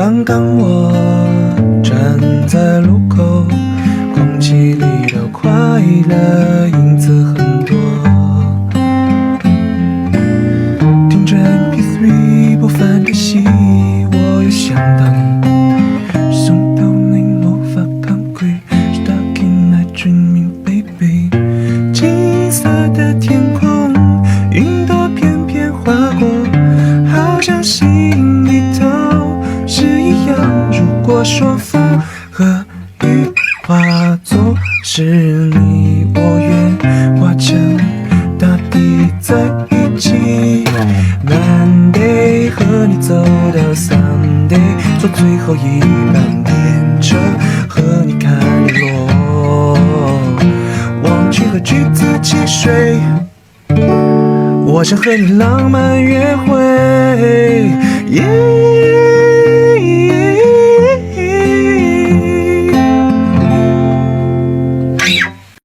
刚刚我站在路口，空气里的快乐影子很多，听着 MP3 播放的戏，我又想到你，送到你无法抗拒 Stuck in my dreaming baby， 金色的天空，云朵翩翩划过，好像心里头是一样。如果说风和雨化作是你，我愿化成大地在一起。Monday 和你走到 Sunday， 坐最后一班电车和你看日落，忘记了橘子汽水。我想和你浪漫约会。